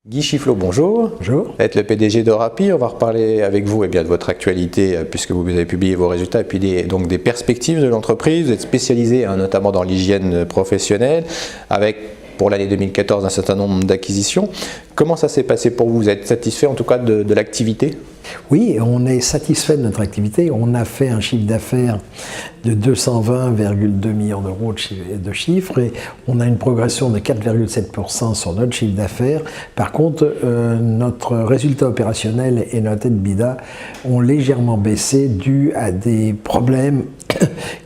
Guy Chifflot, bonjour. Bonjour. Vous êtes le PDG d'Eurapi. On va reparler avec vous de votre actualité puisque vous avez publié vos résultats et puis donc des perspectives de l'entreprise. Vous êtes spécialisé notamment dans l'hygiène professionnelle avec pour l'année 2014 un certain nombre d'acquisitions. Comment ça s'est passé pour vous? Vous êtes satisfait en tout cas de l'activité? Oui, on est satisfait de notre activité. On a fait un chiffre d'affaires de 220,2 millions d'euros de chiffre et on a une progression de 4,7% sur notre chiffre d'affaires. Par contre, notre résultat opérationnel et notre EBITDA ont légèrement baissé dû à des problèmes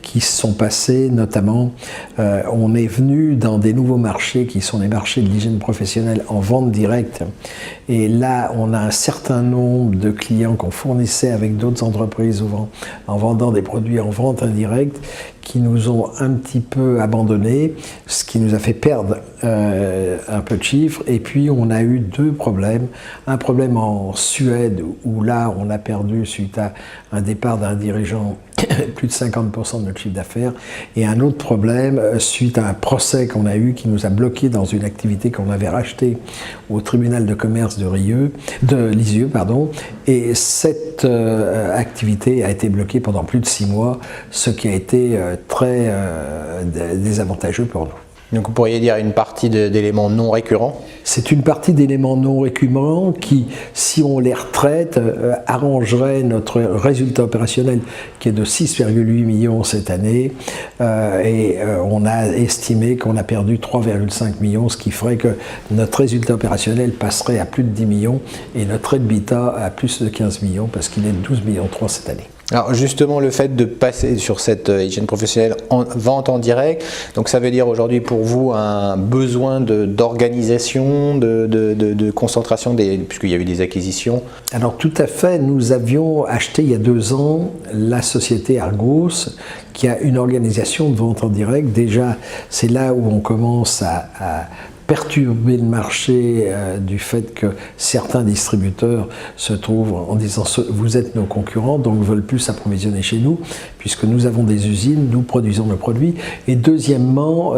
qui se sont passés, notamment on est venu dans des nouveaux marchés qui sont les marchés de l'hygiène professionnelle en vente directe et là on a un certain nombre de clients qu'on fournissait avec d'autres entreprises en vendant des produits en vente indirecte qui nous ont un petit peu abandonnés, ce qui nous a fait perdre un peu de chiffres. Et puis on a eu deux problèmes. Un problème en Suède où là on a perdu suite à un départ d'un dirigeant plus de 50% de notre chiffre d'affaires, et un autre problème suite à un procès qu'on a eu qui nous a bloqué dans une activité qu'on avait rachetée au tribunal de commerce de Lisieux, et cette activité a été bloquée pendant plus de 6 mois, ce qui a été très désavantageux pour nous. Donc vous pourriez dire une partie d'éléments non récurrents? C'est une partie d'éléments non récurrents qui, si on les retraite, arrangerait notre résultat opérationnel qui est de 6,8 millions cette année. On a estimé qu'on a perdu 3,5 millions, ce qui ferait que notre résultat opérationnel passerait à plus de 10 millions et notre EBITDA à plus de 15 millions parce qu'il est de 12,3 millions cette année. Alors justement, le fait de passer sur cette hygiène professionnelle en vente en direct, donc ça veut dire aujourd'hui pour vous un besoin d'organisation, de concentration, puisqu'il y a eu des acquisitions? Alors tout à fait, nous avions acheté il y a 2 ans la société Argos qui a une organisation de vente en direct. Déjà, c'est là où on commence à perturber le marché du fait que certains distributeurs se trouvent en disant vous êtes nos concurrents, donc ne veulent plus s'approvisionner chez nous, puisque nous avons des usines, nous produisons nos produits. Et deuxièmement,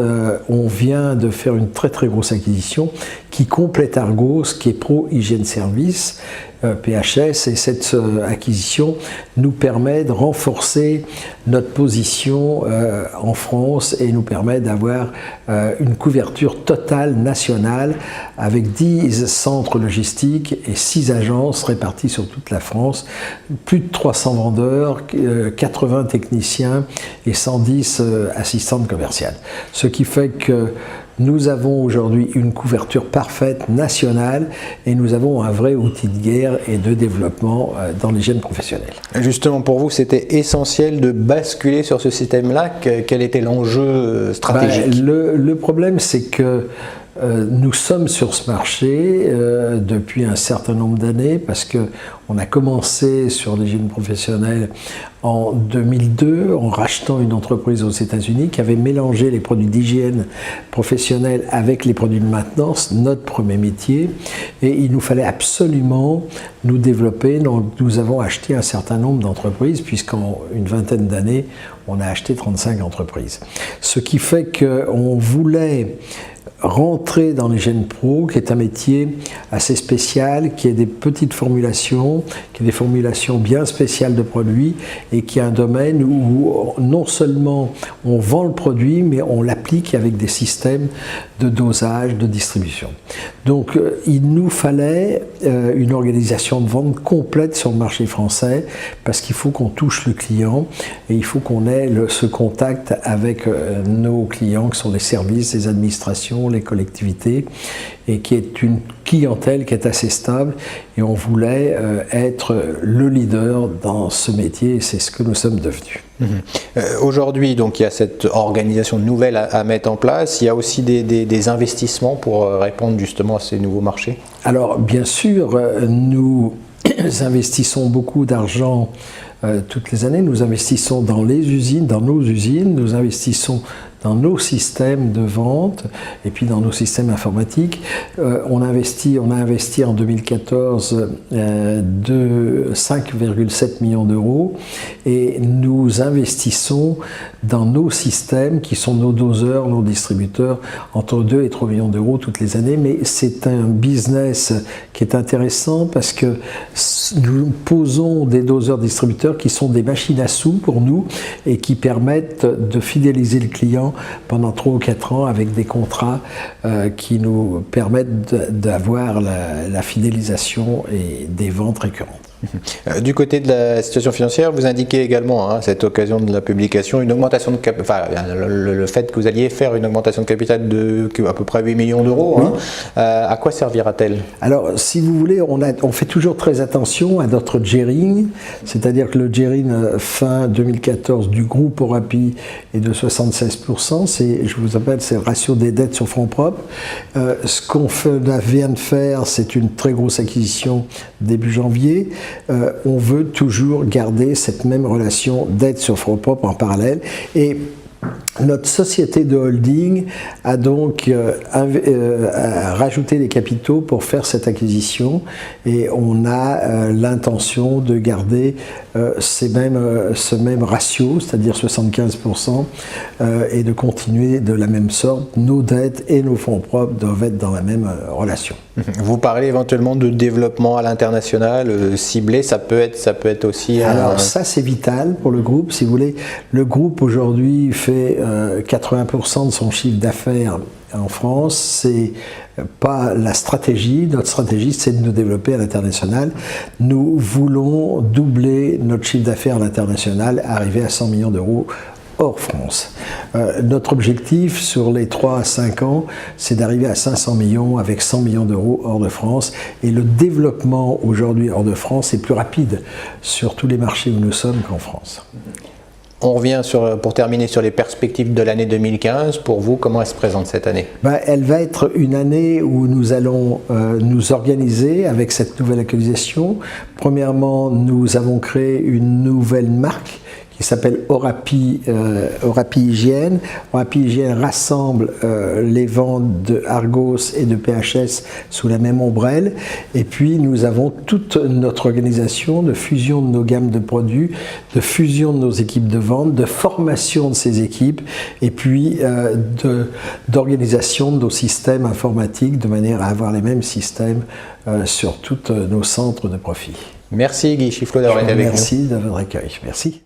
on vient de faire une très très grosse acquisition qui complète Argos, qui est Pro Hygiène Service, PHS, et cette acquisition nous permet de renforcer notre position en France et nous permet d'avoir une couverture totale nationale avec 10 centres logistiques et 6 agences réparties sur toute la France, plus de 300 vendeurs, 80 techniciens et 110 assistantes commerciales. Ce qui fait que nous avons aujourd'hui une couverture parfaite nationale et nous avons un vrai outil de guerre et de développement dans l'hygiène professionnelle. Justement, pour vous, c'était essentiel de basculer sur ce système-là. Quel était l'enjeu stratégique? Le problème, c'est que nous sommes sur ce marché depuis un certain nombre d'années parce qu'on a commencé sur l'hygiène professionnelle en 2002 en rachetant une entreprise aux États-Unis qui avait mélangé les produits d'hygiène professionnelle avec les produits de maintenance, notre premier métier, et il nous fallait absolument nous développer. Donc, nous avons acheté un certain nombre d'entreprises puisqu'en une vingtaine d'années, on a acheté 35 entreprises. Ce qui fait qu'on voulait rentrer dans l'hygiène pro, qui est un métier assez spécial, qui est des petites formulations, qui est des formulations bien spéciales de produits et qui est un domaine où non seulement on vend le produit, mais on l'applique avec des systèmes de dosage, de distribution. Donc il nous fallait une organisation de vente complète sur le marché français parce qu'il faut qu'on touche le client et il faut qu'on ait ce contact avec nos clients qui sont les services, les administrations, les collectivités, et qui est une clientèle qui est assez stable, et on voulait être le leader dans ce métier et c'est ce que nous sommes devenus. Aujourd'hui, donc, il y a cette organisation nouvelle à mettre en place. Il y a aussi des investissements pour répondre justement à ces nouveaux marchés? Alors, bien sûr, nous investissons beaucoup d'argent toutes les années. Nous investissons dans les usines, dans nos usines, nous investissons dans nos systèmes de vente et puis dans nos systèmes informatiques. On a investi en 2014 de 5,7 millions d'euros et nous investissons dans nos systèmes qui sont nos doseurs, nos distributeurs, entre 2 et 3 millions d'euros toutes les années. Mais c'est un business qui est intéressant parce que nous posons des doseurs distributeurs qui sont des machines à sous pour nous et qui permettent de fidéliser le client pendant 3 ou 4 ans avec des contrats qui nous permettent d'avoir la fidélisation et des ventes récurrentes. Du côté de la situation financière, vous indiquez également, à cette occasion de la publication, une augmentation de le fait que vous alliez faire une augmentation de capital de à peu près 8 millions d'euros. Oui. À quoi servira-t-elle? Alors, si vous voulez, on fait toujours très attention à notre gearing, c'est-à-dire que le gearing fin 2014 du groupe Orapi est de 76%. Je vous appelle, c'est le ratio des dettes sur fonds propres. Ce qu'on vient de faire, c'est une très grosse acquisition début janvier. On veut toujours garder cette même relation dette sur fonds propres en parallèle et notre société de holding a donc rajouté des capitaux pour faire cette acquisition et on a l'intention de garder ce même ratio, c'est-à-dire 75%, et de continuer de la même sorte. Nos dettes et nos fonds propres doivent être dans la même relation. Vous parlez éventuellement de développement à l'international ciblé, ça peut être aussi... Alors ça c'est vital pour le groupe, si vous voulez. Le groupe aujourd'hui fait 80% de son chiffre d'affaires en France, c'est pas la stratégie. Notre stratégie, c'est de nous développer à l'international. Nous voulons doubler notre chiffre d'affaires à l'international, arriver à 100 millions d'euros hors France. Notre objectif sur les 3 à 5 ans, c'est d'arriver à 500 millions avec 100 millions d'euros hors de France. Et le développement aujourd'hui hors de France est plus rapide sur tous les marchés où nous sommes qu'en France. On revient pour terminer sur les perspectives de l'année 2015. Pour vous, comment elle se présente cette année? Elle va être une année où nous allons nous organiser avec cette nouvelle actualisation. Premièrement, nous avons créé une nouvelle marque qui s'appelle Orapi Hygiène. Orapi Hygiène rassemble les ventes de Argos et de PHS sous la même ombrelle. Et puis nous avons toute notre organisation de fusion de nos gammes de produits, de fusion de nos équipes de vente, de formation de ces équipes et puis d'organisation de nos systèmes informatiques de manière à avoir les mêmes systèmes sur tous nos centres de profit. Merci Guy Chifflot d'avoir été avec nous. Merci de votre accueil. Merci.